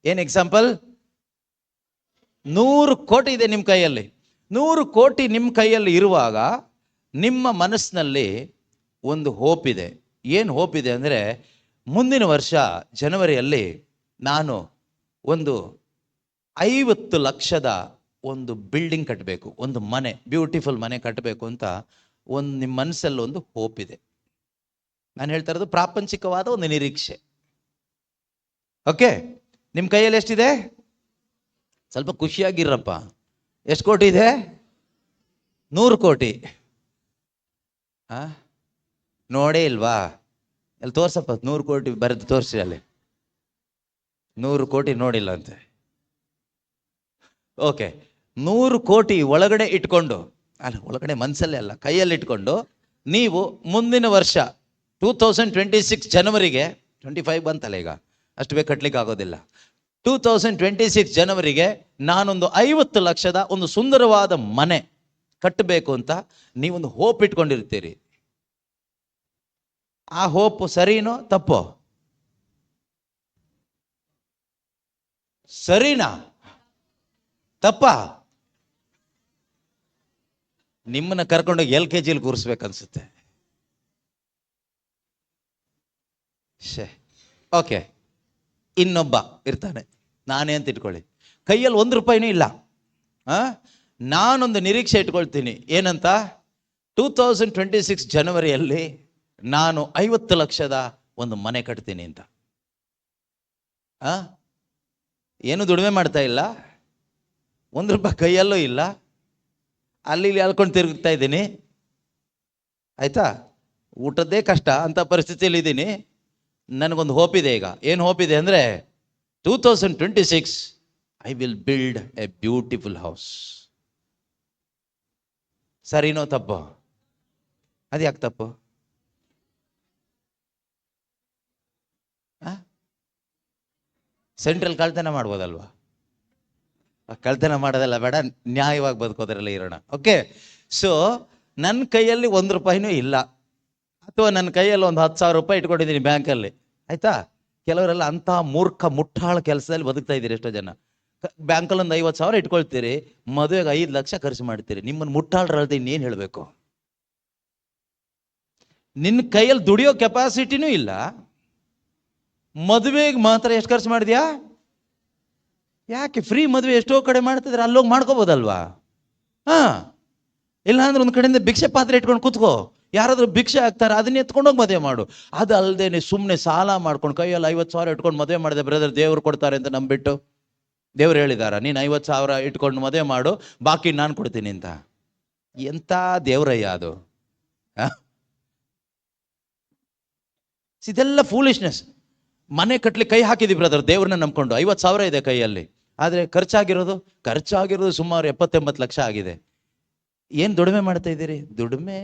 ಏನ್ ಎಕ್ಸಾಂಪಲ್? 100 ಕೋಟಿ ಇದೆ ನಿಮ್ಮ ಕೈಯಲ್ಲಿ. 100 ಕೋಟಿ ನಿಮ್ಮ ಕೈಯಲ್ಲಿ ಇರುವಾಗ ನಿಮ್ಮ ಮನಸ್ಸಿನಲ್ಲಿ ಒಂದು ಹೋಪ್ ಇದೆ. ಏನು ಹೋಪ್ ಇದೆ ಅಂದರೆ, ಮುಂದಿನ ವರ್ಷ ಜನವರಿಯಲ್ಲಿ ನಾನು ಒಂದು 50 ಲಕ್ಷದ ಒಂದು ಬಿಲ್ಡಿಂಗ್ ಕಟ್ಟಬೇಕು, ಒಂದು ಮನೆ, ಬ್ಯೂಟಿಫುಲ್ ಮನೆ ಕಟ್ಟಬೇಕು ಅಂತ ನಿಮ್ಮ ಮನಸ್ಸಲ್ಲಿ ಒಂದು ಹೋಪ್ ಇದೆ. ನಾನು ಹೇಳ್ತಾ ಇರೋದು ಪ್ರಾಪಂಚಿಕವಾದ ಒಂದು ನಿರೀಕ್ಷೆ. ಓಕೆ, ನಿಮ್ಮ ಕೈಯಲ್ಲಿ ಎಷ್ಟಿದೆ? ಸ್ವಲ್ಪ ಖುಷಿಯಾಗಿರಪ್ಪ. ಎಷ್ಟು ಕೋಟಿ ಇದೆ? 100 ಕೋಟಿ. ನೋಡೇ ಇಲ್ವಾ? ಅಲ್ಲಿ ತೋರ್ಸಪ್ಪ, 100 ಕೋಟಿ ಬರೆದು ತೋರಿಸಿ. ಅಲ್ಲಿ 100 ಕೋಟಿ ನೋಡಿಲ್ಲ ಅಂತೆ. ಓಕೆ, 100 ಕೋಟಿ ಒಳಗಡೆ ಇಟ್ಕೊಂಡು, ಅಲ್ಲ ಒಳಗಡೆ ಮನಸ್ಸಲ್ಲೇ ಅಲ್ಲ, ಕೈಯಲ್ಲಿ ಇಟ್ಕೊಂಡು ನೀವು ಮುಂದಿನ ವರ್ಷ 2026 ಜನವರಿಗೆ, 25 ಬಂತಲ್ಲ ಈಗ, ಅಷ್ಟು ಬೇಗ ಕಟ್ಲಿಕ್ಕೆ ಆಗೋದಿಲ್ಲ. 2026 ಜನವರಿಗೆ ನಾನೊಂದು 50 ಲಕ್ಷದ ಒಂದು ಸುಂದರವಾದ ಮನೆ ಕಟ್ಟಬೇಕು ಅಂತ ನೀವೊಂದು ಹೋಪ್ ಇಟ್ಕೊಂಡಿರ್ತೀರಿ. ಆ ಹೋಪ್ ಸರಿನೋ ತಪ್ಪೋ? ಸರಿನಾ ತಪ್ಪ? ನಿಮ್ಮನ್ನ ಕರ್ಕೊಂಡೋಗಿ LKG ಕೂರಿಸ್ಬೇಕನ್ಸುತ್ತೆ. ಓಕೆ, ಇನ್ನೊಬ್ಬ ಇರ್ತಾನೆ, ನಾನೇ ಅಂತ ಇಟ್ಕೊಳ್ಳಿ, ಕೈಯಲ್ಲಿ 1 ರೂಪಾಯಿನೂ ಇಲ್ಲ. ನಾನೊಂದು ನಿರೀಕ್ಷೆ ಇಟ್ಕೊಳ್ತೀನಿ. ಏನಂತ? 2026 ಜನವರಿಯಲ್ಲಿ ನಾನು 50 ಲಕ್ಷದ ಒಂದು ಮನೆ ಕಟ್ತೀನಿ ಅಂತ. ಏನು ದುಡಿಮೆ ಮಾಡ್ತಾ ಇಲ್ಲ, 1 ರೂಪಾಯಿ ಕೈಯಲ್ಲೂ ಇಲ್ಲ, ಅಲ್ಲಿ ಇಲ್ಲಿ ಅಲ್ಕೊಂಡು ತಿರುಗ್ತಾ ಇದ್ದೀನಿ. ಆಯ್ತಾ? ಊಟದ್ದೇ ಕಷ್ಟ ಅಂತ ಪರಿಸ್ಥಿತಿಯಲ್ಲಿ ಇದ್ದೀನಿ. ನನಗೊಂದು ಹೋಪ್ ಇದೆ. ಈಗ ಏನು ಹೋಪ್ ಇದೆ ಅಂದರೆ, 2026 I will build a beautiful house. ಸರಿನೋ ತಪ್ಪು? ಅದು ಯಾಕೆ ತಪ್ಪು? ಸೆಂಟ್ರಲ್ ಕಳ್ತನ ಮಾಡ್ಬೋದಲ್ವಾ? ಕಳ್ತನ ಮಾಡೋದಲ್ಲ ಬೇಡ, ನ್ಯಾಯವಾಗಿ ಬದುಕೋದ್ರಲ್ಲ ಇರೋಣ. ಓಕೆ, ಸೊ ನನ್ನ ಕೈಯಲ್ಲಿ 1 ರೂಪಾಯಿನೂ ಇಲ್ಲ, ಅಥವಾ ನನ್ನ ಕೈಯಲ್ಲಿ ಒಂದು 10,000 ರೂಪಾಯಿ ಇಟ್ಕೊಂಡಿದ್ದೀನಿ ಬ್ಯಾಂಕಲ್ಲಿ. ಆಯ್ತಾ? ಕೆಲವರೆಲ್ಲ ಅಂಥ ಮೂರ್ಖ ಮುಟ್ಟಾಳ ಕೆಲಸದಲ್ಲಿ ಬದುಕ್ತಾ ಇದ್ದೀರಿ. ಎಷ್ಟೋ ಜನ ಬ್ಯಾಂಕಲ್ಲಿ ಒಂದು 50,000 ಇಟ್ಕೊಳ್ತೀರಿ, ಮದುವೆಗೆ 5 ಲಕ್ಷ ಖರ್ಚು ಮಾಡ್ತೀರಿ. ನಿಮ್ಮನ್ನು ಮುಟ್ಟಾಳ್ರಳ್ದು ಇನ್ನೇನು ಹೇಳಬೇಕು? ನಿನ್ನ ಕೈಯಲ್ಲಿ ದುಡಿಯೋ ಕೆಪಾಸಿಟಿನೂ ಇಲ್ಲ, ಮದುವೆಗೆ ಮಾತ್ರ ಎಷ್ಟು ಖರ್ಚು ಮಾಡಿದ್ಯಾ? ಯಾಕೆ ಫ್ರೀ ಮದುವೆ ಎಷ್ಟೋ ಕಡೆ ಮಾಡ್ತಿದ್ರೆ ಅಲ್ಲೋಗಿ ಮಾಡ್ಕೋಬೋದಲ್ವಾ? ಇಲ್ಲಾಂದ್ರೆ ಒಂದು ಕಡೆಯಿಂದ ಭಿಕ್ಷೆ ಪಾತ್ರೆ ಇಟ್ಕೊಂಡು ಕೂತ್ಕೋ, ಯಾರಾದ್ರೂ ಭಿಕ್ಷೆ ಹಾಕ್ತಾರೆ, ಅದನ್ನ ಎತ್ಕೊಂಡೋಗಿ ಮದುವೆ ಮಾಡು. ಅದು ಅಲ್ಲದೆ ಸುಮ್ಮನೆ ಸಾಲ ಮಾಡ್ಕೊಂಡು ಕೈಯಲ್ಲಿ 50,000 ಇಟ್ಕೊಂಡು ಮದುವೆ ಮಾಡಿದೆ ಬ್ರದರ್, ದೇವ್ರು ಕೊಡ್ತಾರೆ ಅಂತ ನಂಬಿಟ್ಟು, ದೇವ್ರು ಹೇಳಿದಾರ ನೀನು 50,000 ಇಟ್ಕೊಂಡು ಮದುವೆ ಮಾಡು, ಬಾಕಿ ನಾನು ಕೊಡ್ತೀನಿ ಅಂತ? ಎಂಥ ದೇವ್ರಯ್ಯ ಅದು? ಇದೆಲ್ಲ ಫೂಲಿಶ್ನೆಸ್. ಮನೆ ಕಟ್ಲಿಕ್ಕೆ ಕೈ ಹಾಕಿದ್ವಿ ಬ್ರದರ್, ದೇವ್ರನ್ನ ನಂಬ್ಕೊಂಡು 50,000 ಇದೆ ಕೈಯಲ್ಲಿ, ಆದರೆ ಖರ್ಚಾಗಿರೋದು ಸುಮಾರು 70-80 ಲಕ್ಷ ಆಗಿದೆ. ಏನು ದುಡಿಮೆ ಮಾಡ್ತಾ ಇದ್ದೀರಿ? ದುಡಿಮೆ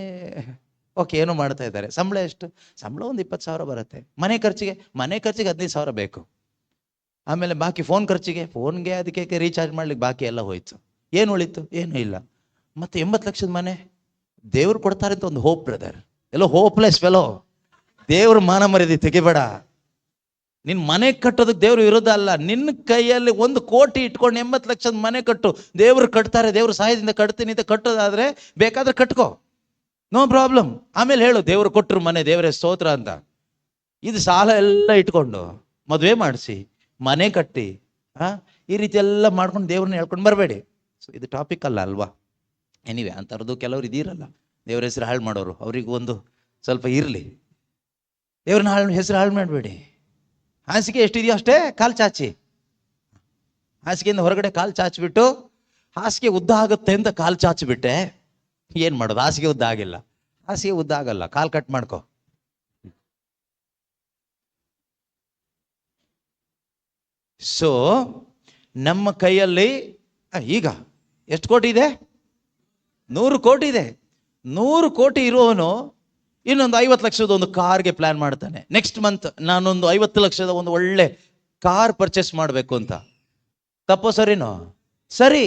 ಓಕೆ, ಏನೋ ಮಾಡ್ತಾ ಇದ್ದಾರೆ. ಸಂಬಳ ಎಷ್ಟು? ಸಂಬಳ ಒಂದು 20,000 ಬರುತ್ತೆ. ಮನೆ ಖರ್ಚಿಗೆ 15,000 ಬೇಕು. ಆಮೇಲೆ ಬಾಕಿ ಫೋನ್ಗೆ ಅದಕ್ಕೆ ರೀಚಾರ್ಜ್ ಮಾಡ್ಲಿಕ್ಕೆ ಬಾಕಿ ಎಲ್ಲ ಹೋಯ್ತು. ಏನು ಉಳಿತು? ಏನೂ ಇಲ್ಲ. ಮತ್ತೆ 80 ಲಕ್ಷದ ಮನೆ ದೇವ್ರು ಕೊಡ್ತಾರೆ ಅಂತ ಒಂದು ಹೋಪ್ ಬ್ರದರ್. ಎಲ್ಲೋ ಹೋಪ್ಲೆಸ್ ಫೆಲೋ. ದೇವ್ರ ಮಾನ ಮರ್ಯಾದೆ ತೆಗಿಬೇಡ. ನಿನ್ನ ಮನೆ ಕಟ್ಟೋದಕ್ಕೆ ದೇವ್ರು ವಿರೋಧ ಅಲ್ಲ. ನಿನ್ನ ಕೈಯಲ್ಲಿ 1 ಕೋಟಿ ಇಟ್ಕೊಂಡು 80 ಲಕ್ಷದ ಮನೆ ಕಟ್ಟು. ದೇವ್ರು ಕಟ್ತಾರೆ, ದೇವ್ರ ಸಹಾಯದಿಂದ ಕಟ್ತೀನಿ ಅಂತ ಕಟ್ಟೋದಾದ್ರೆ ಬೇಕಾದ್ರೆ ಕಟ್ಕೋ, ನೋ ಪ್ರಾಬ್ಲಮ್. ಆಮೇಲೆ ಹೇಳು ದೇವ್ರು ಕೊಟ್ಟರು ಮನೆ, ದೇವರೇ ಸ್ತೋತ್ರ ಅಂತ. ಇದು ಸಾಲ ಎಲ್ಲ ಇಟ್ಕೊಂಡು ಮದುವೆ ಮಾಡಿಸಿ ಮನೆ ಕಟ್ಟಿ ಈ ರೀತಿ ಎಲ್ಲ ಮಾಡ್ಕೊಂಡು ದೇವ್ರನ್ನ ಹೇಳ್ಕೊಂಡು ಬರಬೇಡಿ. ಸೊ ಇದು ಟಾಪಿಕ್ ಅಲ್ಲ ಅಲ್ವಾ? ಎನಿವೆ, ಅಂಥವ್ರದ್ದು ಕೆಲವ್ರು ಇದೀರಲ್ಲ, ದೇವ್ರ ಹೆಸರು ಹಾಳು ಮಾಡೋರು, ಅವ್ರಿಗೆ ಒಂದು ಸ್ವಲ್ಪ ಇರಲಿ. ದೇವ್ರನ್ನ ಹೆಸರು ಹಾಳು ಮಾಡಬೇಡಿ. ಹಾಸಿಗೆ ಎಷ್ಟಿದೆಯೋ ಅಷ್ಟೇ ಕಾಲು ಚಾಚಿ, ಹಾಸಿಗೆಯಿಂದ ಹೊರಗಡೆ ಕಾಲು ಚಾಚಿಬಿಟ್ಟು ಹಾಸಿಗೆ ಉದ್ದ ಆಗುತ್ತೆ ಅಂತ ಕಾಲು ಚಾಚಿಬಿಟ್ಟೆ ಏನು ಮಾಡೋದು? ಹಾಸಿಗೆ ಉದ್ದ ಆಗಿಲ್ಲ. ಹಾಸಿಗೆ ಉದ್ದ ಆಗಲ್ಲ, ಕಾಲು ಕಟ್ ಮಾಡ್ಕೊ. ಸೊ ನಮ್ಮ ಕೈಯಲ್ಲಿ ಈಗ ಎಷ್ಟು ಕೋಟಿ ಇದೆ? 100 ಕೋಟಿ ಇದೆ. 100 ಕೋಟಿ ಇರುವವನು ಇನ್ನೊಂದು 50 ಲಕ್ಷದ ಒಂದು ಕಾರ್ಗೆ ಪ್ಲಾನ್ ಮಾಡ್ತಾನೆ. ನೆಕ್ಸ್ಟ್ ಮಂತ್ ನಾನೊಂದು 50 ಲಕ್ಷದ ಒಂದು ಒಳ್ಳೆ ಕಾರ್ ಪರ್ಚೇಸ್ ಮಾಡಬೇಕು ಅಂತ. ತಪ್ಪೋ ಸರಿನೋ? ಸರಿ.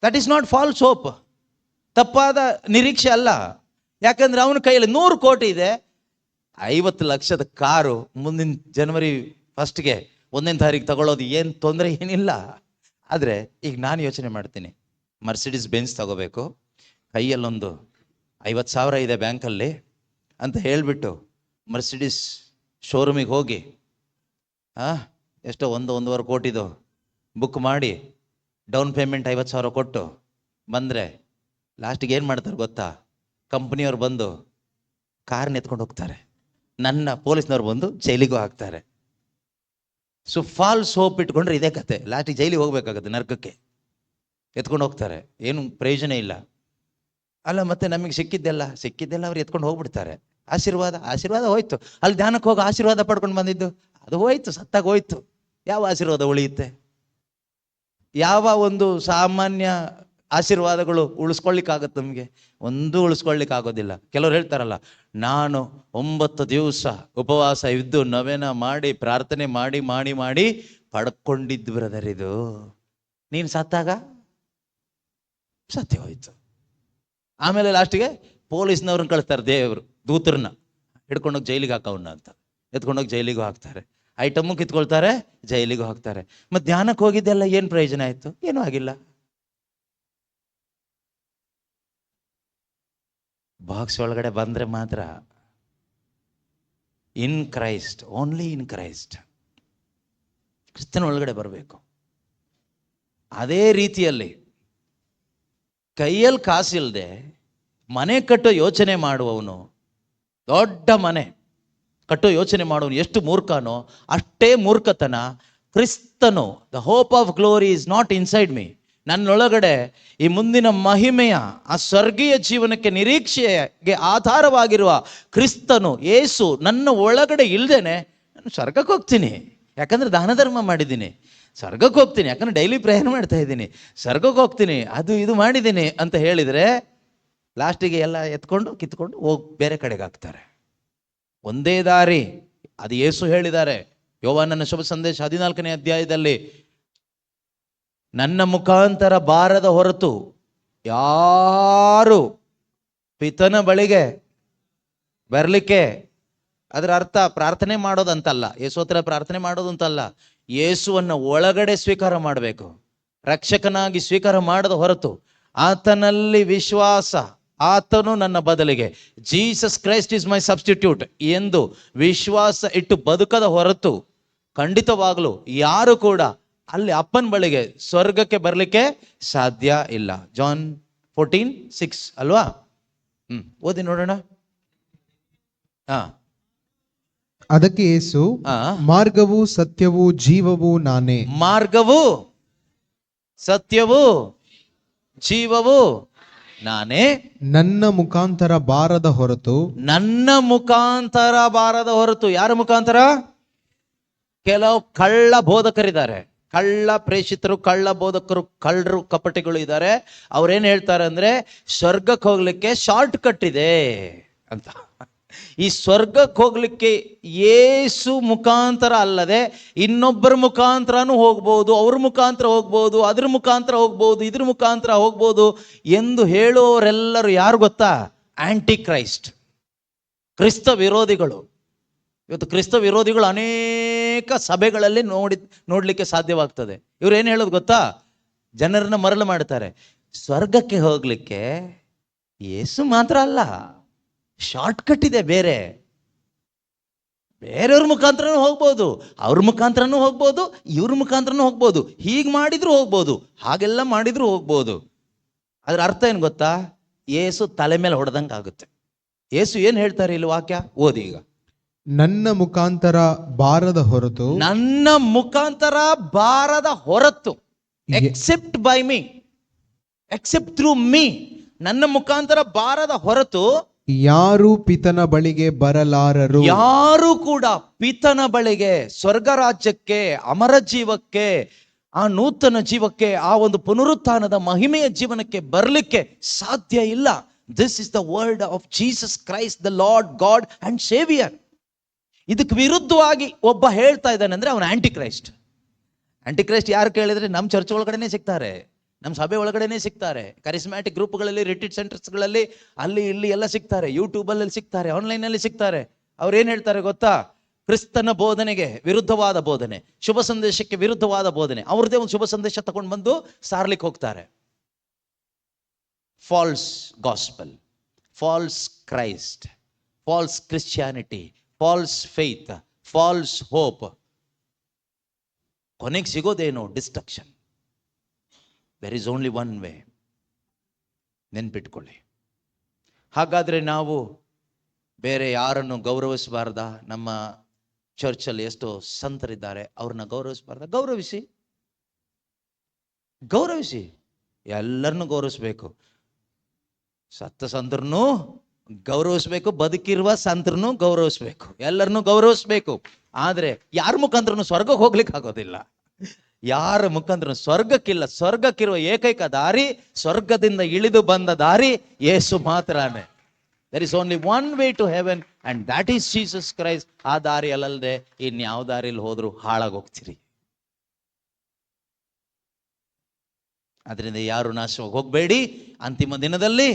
That is not false hope. ತಪ್ಪಾದ ನಿರೀಕ್ಷೆ ಅಲ್ಲ. ಯಾಕಂದ್ರೆ ಅವನ ಕೈಯಲ್ಲಿ 100 ಕೋಟಿ ಇದೆ. 50 ಲಕ್ಷದ ಕಾರು ಮುಂದಿನ ಜನವರಿ 1ಗೆ 1ನೇ ತಾರೀಕು ತಗೊಳ್ಳೋದು ಏನು ತೊಂದರೆ ಏನಿಲ್ಲ. ಆದರೆ ಈಗ ನಾನು ಯೋಚನೆ ಮಾಡ್ತೀನಿ, ಮರ್ಸಿಡೀಸ್ ಬೆನ್ಸ್ ತಗೋಬೇಕು, ಕೈಯಲ್ಲೊಂದು 50,000 ಇದೆ ಬ್ಯಾಂಕಲ್ಲಿ ಅಂತ ಹೇಳಿಬಿಟ್ಟು ಮರ್ಸಿಡೀಸ್ ಶೋರೂಮಿಗೆ ಹೋಗಿ ಎಷ್ಟೋ 1-1.5 ಕೋಟಿದು ಬುಕ್ ಮಾಡಿ ಡೌನ್ ಪೇಮೆಂಟ್ 50,000 ಕೊಟ್ಟು ಬಂದರೆ ಲಾಸ್ಟಿಗೆ ಏನು ಮಾಡ್ತಾರೆ ಗೊತ್ತಾ? ಕಂಪ್ನಿಯವ್ರು ಬಂದು ಕಾರ್ನ ಎತ್ಕೊಂಡು ಹೋಗ್ತಾರೆ, ನನ್ನ ಪೊಲೀಸ್ನವ್ರು ಬಂದು ಜೈಲಿಗೂ ಹಾಕ್ತಾರೆ. ಸೊ ಫಾಲ್ಸ್ ಹೋಪ್ ಇಟ್ಕೊಂಡ್ರೆ ಇದೇ ಕತೆ, ಲಾಸ್ಟಿಗೆ ಜೈಲಿಗೆ ಹೋಗ್ಬೇಕಾಗತ್ತೆ, ನರ್ಕಕ್ಕೆ ಎತ್ಕೊಂಡು ಹೋಗ್ತಾರೆ, ಏನು ಪ್ರಯೋಜನ ಇಲ್ಲ ಅಲ್ಲ. ಮತ್ತೆ ನಮಗೆ ಸಿಕ್ಕಿದ್ದೆಲ್ಲ ಅವ್ರು ಎತ್ಕೊಂಡು ಹೋಗ್ಬಿಡ್ತಾರೆ. ಆಶೀರ್ವಾದ ಹೋಯ್ತು. ಅಲ್ಲಿ ಧ್ಯಾನಕ್ಕೆ ಹೋಗಿ ಆಶೀರ್ವಾದ ಪಡ್ಕೊಂಡು ಬಂದಿದ್ದು ಅದು ಹೋಯ್ತು, ಸತ್ತಾಗ ಹೋಯ್ತು. ಯಾವ ಆಶೀರ್ವಾದ ಉಳಿಯುತ್ತೆ? ಯಾವ ಒಂದು ಸಾಮಾನ್ಯ ಆಶೀರ್ವಾದಗಳು ಉಳಿಸ್ಕೊಳ್ಳಿಕ್ಕಾಗತ್ತೆ? ನಮಗೆ ಒಂದೂ ಉಳಿಸ್ಕೊಳ್ಳಿಕ್ಕಾಗೋದಿಲ್ಲ. ಕೆಲವ್ರು ಹೇಳ್ತಾರಲ್ಲ, ನಾನು 9 ದಿವಸ ಉಪವಾಸ ಇದ್ದು ನವೇನ ಮಾಡಿ ಪ್ರಾರ್ಥನೆ ಮಾಡಿ ಮಾಡಿ ಮಾಡಿ ಪಡ್ಕೊಂಡಿದ್ದು ಬ್ರದರ್. ಇದು ನೀನು ಸತ್ತಾಗ ಸತ್ಯ ಹೋಯ್ತು. ಆಮೇಲೆ ಲಾಸ್ಟಿಗೆ ಪೊಲೀಸ್ನವ್ರನ್ನ ಕಳಿಸ್ತಾರೆ, ದೇವರು ದೂತರನ್ನ ಹಿಡ್ಕೊಂಡೋಗಿ ಜೈಲಿಗೆ ಹಾಕವನ್ನ ಅಂತ ಎತ್ಕೊಂಡೋಗಿ ಜೈಲಿಗೂ ಹಾಕ್ತಾರೆ, ಐಟಮು ಕಿತ್ಕೊಳ್ತಾರೆ, ಜೈಲಿಗೂ ಹಾಕ್ತಾರೆ. ಮತ್ತೆ ಧ್ಯಾನಕ್ಕೆ ಹೋಗಿದ್ದೆಲ್ಲ ಏನು ಪ್ರಯೋಜನ ಆಯಿತು? ಏನೂ ಆಗಿಲ್ಲ. ಬಾಕ್ಸ್ ಒಳಗಡೆ ಬಂದರೆ ಮಾತ್ರ ಇನ್ ಕ್ರೈಸ್ಟ್, ಓನ್ಲಿ ಇನ್ ಕ್ರೈಸ್ಟ್, ಕ್ರಿಸ್ತನ ಒಳಗಡೆ ಬರಬೇಕು. ಅದೇ ರೀತಿಯಲ್ಲಿ ಕೈಯಲ್ಲಿ ಕಾಸಿಲ್ಲದೆ ಮನೆ ಕಟ್ಟೋ ಯೋಚನೆ ಮಾಡುವವನು, ದೊಡ್ಡ ಮನೆ ಕಟ್ಟೋ ಯೋಚನೆ ಮಾಡುವನು ಎಷ್ಟು ಮೂರ್ಖನೋ ಅಷ್ಟೇ ಮೂರ್ಖತನ ಕ್ರಿಸ್ತನು. The hope of glory is not inside me. ನನ್ನೊಳಗಡೆ ಈ ಮುಂದಿನ ಮಹಿಮೆಯ ಆ ಸ್ವರ್ಗೀಯ ಜೀವನಕ್ಕೆ ನಿರೀಕ್ಷೆಗೆ ಆಧಾರವಾಗಿರುವ ಕ್ರಿಸ್ತನು ಯೇಸು ನನ್ನ ಒಳಗಡೆ ಇಲ್ದೇನೆ ನಾನು ಸ್ವರ್ಗಕ್ಕೆ ಹೋಗ್ತೀನಿ, ಯಾಕಂದ್ರೆ ದಾನ ಧರ್ಮ ಮಾಡಿದ್ದೀನಿ. ಸ್ವರ್ಗಕ್ಕೆ ಹೋಗ್ತೀನಿ ಯಾಕಂದ್ರೆ ಡೈಲಿ ಪ್ರೇಯರ್ ಮಾಡ್ತಾ ಇದ್ದೀನಿ. ಸ್ವರ್ಗಕ್ಕೆ ಹೋಗ್ತೀನಿ, ಅದು ಇದು ಮಾಡಿದ್ದೀನಿ ಅಂತ ಹೇಳಿದರೆ ಲಾಸ್ಟಿಗೆ ಎಲ್ಲ ಎತ್ಕೊಂಡು ಕಿತ್ಕೊಂಡು ಹೋಗಿ ಬೇರೆ ಕಡೆಗೆ ಹಾಕ್ತಾರೆ. ಒಂದೇ ದಾರಿ, ಅದು ಯೇಸು ಹೇಳಿದ್ದಾರೆ ಯೋಹಾನನ ಶುಭ ಸಂದೇಶ 14ನೇ ಅಧ್ಯಾಯದಲ್ಲಿ, ನನ್ನ ಮುಖಾಂತರ ಬಾರದ ಹೊರತು ಯಾರು ಪಿತನ ಬಳಿಗೆ ಬರಲಿಕ್ಕೆ. ಅದರ ಅರ್ಥ ಪ್ರಾರ್ಥನೆ ಮಾಡೋದಂತಲ್ಲ, ಯೇಸು ಹತ್ರ ಪ್ರಾರ್ಥನೆ ಮಾಡೋದಂತಲ್ಲ, ಯೇಸುವನ್ನು ಒಳಗಡೆ ಸ್ವೀಕಾರ ಮಾಡಬೇಕು. ರಕ್ಷಕನಾಗಿ ಸ್ವೀಕಾರ ಮಾಡದ ಹೊರತು ಆತನಲ್ಲಿ ವಿಶ್ವಾಸ, ಆತನು ನನ್ನ ಬದಲಿಗೆ, Jesus Christ is my substitute ಎಂದು ವಿಶ್ವಾಸ ಇಟ್ಟು ಬದುಕದ ಹೊರತು ಖಂಡಿತವಾಗಲೂ ಯಾರು ಕೂಡ ಅಲ್ಲಿ ಅಪ್ಪನ ಬಳಿಗೆ ಸ್ವರ್ಗಕ್ಕೆ ಬರಲಿಕ್ಕೆ ಸಾಧ್ಯ ಇಲ್ಲ. ಜಾನ್ 14:6 ಅಲ್ವಾ? ಓದಿ ನೋಡೋಣ. ಅದಕ್ಕೆ ಯೇಸು, ಮಾರ್ಗವು ಸತ್ಯವೂ ಜೀವವೂ ನಾನೇ. ಮಾರ್ಗವು ಸತ್ಯವೂ ಜೀವವು ನಾನೇ. ನನ್ನ ಮುಖಾಂತರ ಬಾರದ ಹೊರತು, ನನ್ನ ಮುಖಾಂತರ ಬಾರದ ಹೊರತು. ಯಾರ ಮುಖಾಂತರ? ಕೆಲವು ಕಳ್ಳ ಬೋಧಕರಿದ್ದಾರೆ, ಕಳ್ಳ ಪ್ರೇಷಿತರು, ಕಳ್ಳ ಬೋಧಕರು, ಕಳ್ಳರು, ಕಪಟಿಗಳು ಇದ್ದಾರೆ. ಅವ್ರೇನ್ ಹೇಳ್ತಾರೆ ಅಂದ್ರೆ ಸ್ವರ್ಗಕ್ಕೆ ಹೋಗ್ಲಿಕ್ಕೆ ಶಾರ್ಟ್ ಕಟ್ ಇದೆ ಅಂತ. ಈ ಸ್ವರ್ಗಕ್ಕೆ ಹೋಗ್ಲಿಕ್ಕೆ ಯೇಸು ಮುಖಾಂತರ ಅಲ್ಲದೆ ಇನ್ನೊಬ್ಬರ ಮುಖಾಂತರನೂ ಹೋಗ್ಬೋದು, ಅವ್ರ ಮುಖಾಂತರ ಹೋಗ್ಬೋದು, ಅದ್ರ ಮುಖಾಂತರ ಹೋಗ್ಬೋದು, ಇದ್ರ ಮುಖಾಂತರ ಹೋಗ್ಬೋದು ಎಂದು ಹೇಳುವವರೆಲ್ಲರೂ ಯಾರು ಗೊತ್ತಾ? ಆಂಟಿ ಕ್ರೈಸ್ಟ್, ಕ್ರಿಸ್ತ ವಿರೋಧಿಗಳು. ಇವತ್ತು ಕ್ರಿಸ್ತ ವಿರೋಧಿಗಳು ಅನೇಕ ಸಭೆಗಳಲ್ಲಿ ನೋಡ್ಲಿಕ್ಕೆ ಸಾಧ್ಯವಾಗ್ತದೆ. ಇವ್ರು ಏನು ಹೇಳೋದು ಗೊತ್ತಾ? ಜನರನ್ನ ಮರಳು ಮಾಡ್ತಾರೆ. ಸ್ವರ್ಗಕ್ಕೆ ಹೋಗ್ಲಿಕ್ಕೆ ಯೇಸು ಮಾತ್ರ ಅಲ್ಲ, ಶಾರ್ಟ್ ಕಟ್ ಇದೆ, ಬೇರೆಯವ್ರ ಮುಖಾಂತರನೂ ಹೋಗ್ಬೋದು, ಅವ್ರ ಮುಖಾಂತರನೂ ಹೋಗ್ಬೋದು, ಇವ್ರ ಮುಖಾಂತರನೂ ಹೋಗ್ಬೋದು. ಹೀಗೆ ಮಾಡಿದ್ರು ಹೋಗ್ಬೋದು, ಹಾಗೆಲ್ಲ ಮಾಡಿದ್ರು ಹೋಗ್ಬೋದು. ಅದ್ರ ಅರ್ಥ ಏನು ಗೊತ್ತಾ? ಯೇಸು ತಲೆ ಮೇಲೆ ಹೊಡೆದಂಗೆ ಆಗುತ್ತೆ. ಯೇಸು ಏನು ಹೇಳ್ತಾರೆ ಇಲ್ಲಿ ವಾಕ್ಯ ಓದಿ ಈಗ. ನನ್ನ ಮುಖಾಂತರ ಬಾರದ ಹೊರತು, ನನ್ನ ಮುಖಾಂತರ ಬಾರದ ಹೊರತು, except by me, except through me, ನನ್ನ ಮುಖಾಂತರ ಬಾರದ ಹೊರತು ಯಾರು ಪಿತನ ಬಳಿಗೆ ಬರಲಾರರು. ಯಾರು ಕೂಡ ಪಿತನ ಬಳಿಗೆ, ಸ್ವರ್ಗ ರಾಜ್ಯಕ್ಕೆ, ಅಮರ ಜೀವಕ್ಕೆ, ಆ ನೂತನ ಜೀವಕ್ಕೆ, ಆ ಒಂದು ಪುನರುತ್ಥಾನದ ಮಹಿಮೆಯ ಜೀವನಕ್ಕೆ ಬರಲಿಕ್ಕೆ ಸಾಧ್ಯ ಇಲ್ಲ. This is the word of Jesus Christ, the lord god and saviour. ಇದಕ್ಕೆ ವಿರುದ್ಧವಾಗಿ ಒಬ್ಬ ಹೇಳ್ತಾ ಇದ್ದಾನೆ ಅಂದ್ರೆ ಅವನು ಆಂಟಿ ಕ್ರೈಸ್ಟ್. ಆಂಟಿ ಕ್ರೈಸ್ಟ್ ಯಾರು ಕೇಳಿದ್ರೆ ನಮ್ಮ ಚರ್ಚ್ ಒಳಗಡೆನೆ ಸಿಗ್ತಾರೆ, ನಮ್ಮ ಸಭೆ ಒಳಗಡೆನೆ ಸಿಗ್ತಾರೆ, ಕರಿಸ್ಮ್ಯಾಟಿಕ್ ಗ್ರೂಪ್ಗಳಲ್ಲಿ, ರಿಟ್ರೀಟ್ ಸೆಂಟರ್ಸ್ಗಳಲ್ಲಿ, ಅಲ್ಲಿ ಇಲ್ಲಿ ಎಲ್ಲ ಸಿಗ್ತಾರೆ, ಯೂಟ್ಯೂಬಲ್ಲಿ ಸಿಗ್ತಾರೆ, ಆನ್ಲೈನಲ್ಲಿ ಸಿಗ್ತಾರೆ. ಅವ್ರು ಏನು ಹೇಳ್ತಾರೆ ಗೊತ್ತಾ? ಕ್ರಿಸ್ತನ ಬೋಧನೆಗೆ ವಿರುದ್ಧವಾದ ಬೋಧನೆ, ಶುಭ ಸಂದೇಶಕ್ಕೆ ವಿರುದ್ಧವಾದ ಬೋಧನೆ, ಅವ್ರದ್ದೇ ಒಂದು ಶುಭ ಸಂದೇಶ ತಗೊಂಡು ಬಂದು ಸಾರ್ಲಿಕ್ಕೆ ಹೋಗ್ತಾರೆ. False gospel, false Christ, false Christianity, false faith, false hope. ಕೊನೆಗೆ ಸಿಗೋದೇನು? Destruction. There is only one way. ನೆನ್ಪಿಟ್ಕೊಳ್ಳಿ. ಹಾಗಾದ್ರೆ ನಾವು ಬೇರೆ ಯಾರನ್ನು ಗೌರವಿಸಬಾರ್ದ? ನಮ್ಮ ಚರ್ಚಲ್ಲಿ ಎಷ್ಟೋ ಸಂತರಿದ್ದಾರೆ, ಅವ್ರನ್ನ ಗೌರವಿಸಬಾರ್ದ? ಗೌರವಿಸಿ, ಎಲ್ಲರನ್ನು ಗೌರವಿಸ್ಬೇಕು. ಸತ್ತ ಸಂತರನ್ನು ಗೌರವಿಸ್ಬೇಕು, ಬದುಕಿರುವ ಸಂತರನ್ನು ಗೌರವಿಸ್ಬೇಕು, ಎಲ್ಲರನ್ನು ಗೌರವಿಸ್ಬೇಕು. ಆದ್ರೆ ಯಾರ ಮುಖಾಂತರನು ಸ್ವರ್ಗಕ್ಕೆ ಹೋಗ್ಲಿಕ್ಕೆ ಆಗೋದಿಲ್ಲ. ಯಾರ ಮುಖಾಂತರ ಸ್ವರ್ಗಕ್ಕಿಲ್ಲ. ಸ್ವರ್ಗಕ್ಕಿರುವ ಏಕೈಕ ದಾರಿ, ಸ್ವರ್ಗದಿಂದ ಇಳಿದು ಬಂದ ದಾರಿ ಯೇಸು ಮಾತ್ರನೇ. There is only one way to heaven and that is Jesus Christ. ಆ ದಾರಿ ಅಲ್ಲದೆ ಇನ್ಯಾವ ದಾರಿಯಲ್ಲಿ ಹೋದ್ರು ಹಾಳಾಗೋಗ್ತೀರಿ. ಅದರಿಂದ ಯಾರು ನಾಶವಾಗಿ ಹೋಗಬೇಡಿ. ಅಂತಿಮ ದಿನದಲ್ಲಿ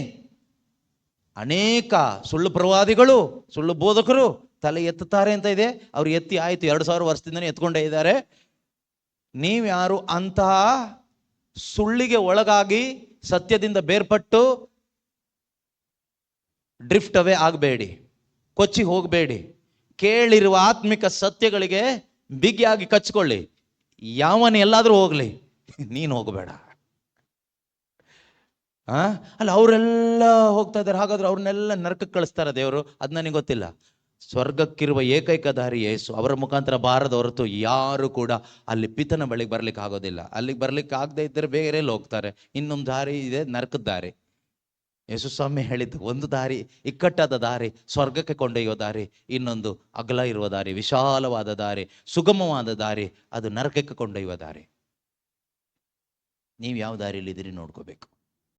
ಅನೇಕ ಸುಳ್ಳು ಪ್ರವಾದಿಗಳು, ಸುಳ್ಳು ಬೋಧಕರು ತಲೆ ಎತ್ತುತ್ತಾರೆ ಅಂತ ಇದೆ. ಅವ್ರು ಎತ್ತಿ ಆಯ್ತು, 2000 ವರ್ಷದಿಂದನೇ ಎತ್ಕೊಂಡೇ ಇದ್ದಾರೆ. ನೀವ್ಯಾರು ಅಂತಹ ಸುಳ್ಳಿಗೆ ಒಳಗಾಗಿ ಸತ್ಯದಿಂದ ಬೇರ್ಪಟ್ಟು ಡ್ರಿಫ್ಟ್ ಅವೇ ಆಗಬೇಡಿ, ಕೊಚ್ಚಿ ಹೋಗಬೇಡಿ. ಕೇಳಿರುವ ಆತ್ಮಿಕ ಸತ್ಯಗಳಿಗೆ ಬಿಗಿಯಾಗಿ ಕಚ್ಕೊಳ್ಳಿ. ಯಾವನ ಎಲ್ಲಾದ್ರೂ ಹೋಗ್ಲಿ, ನೀನು ಹೋಗಬೇಡ. ಅಲ್ಲ, ಅವರೆಲ್ಲ ಹೋಗ್ತಾ ಇದ್ದಾರೆ, ಹಾಗಾದ್ರೆ ಅವ್ರನ್ನೆಲ್ಲ ನರಕಕ್ಕೆ ಕಳಿಸ್ತಾರ ದೇವರು? ಅದು ನನಗೆ ಗೊತ್ತಿಲ್ಲ. ಸ್ವರ್ಗಕ್ಕಿರುವ ಏಕೈಕ ದಾರಿ ಯೇಸು. ಅವರ ಮುಖಾಂತರ ಬಾರದ ಹೊರತು ಯಾರು ಕೂಡ ಅಲ್ಲಿ ಪಿತನ ಬಳಿಗೆ ಬರ್ಲಿಕ್ಕೆ ಆಗೋದಿಲ್ಲ. ಅಲ್ಲಿಗೆ ಬರ್ಲಿಕ್ಕೆ ಆಗದೆ ಇದ್ದರೆ ಬೇರೆ ಹೋಗ್ತಾರೆ. ಇನ್ನೊಂದು ದಾರಿ ಇದೆ, ನರಕದ ದಾರಿ. ಯೇಸು ಸ್ವಾಮಿ ಹೇಳಿದ್ದು, ಒಂದು ದಾರಿ ಇಕ್ಕಟ್ಟಾದ ದಾರಿ, ಸ್ವರ್ಗಕ್ಕೆ ಕೊಂಡೊಯ್ಯೋ ದಾರಿ. ಇನ್ನೊಂದು ಅಗಲ ಇರುವ ದಾರಿ, ವಿಶಾಲವಾದ ದಾರಿ, ಸುಗಮವಾದ ದಾರಿ, ಅದು ನರಕಕ್ಕೆ ಕೊಂಡೊಯ್ಯುವ ದಾರಿ. ನೀವು ಯಾವ ದಾರಿಯಲ್ಲಿ ಇದ್ದೀರಿ ನೋಡ್ಕೋಬೇಕು.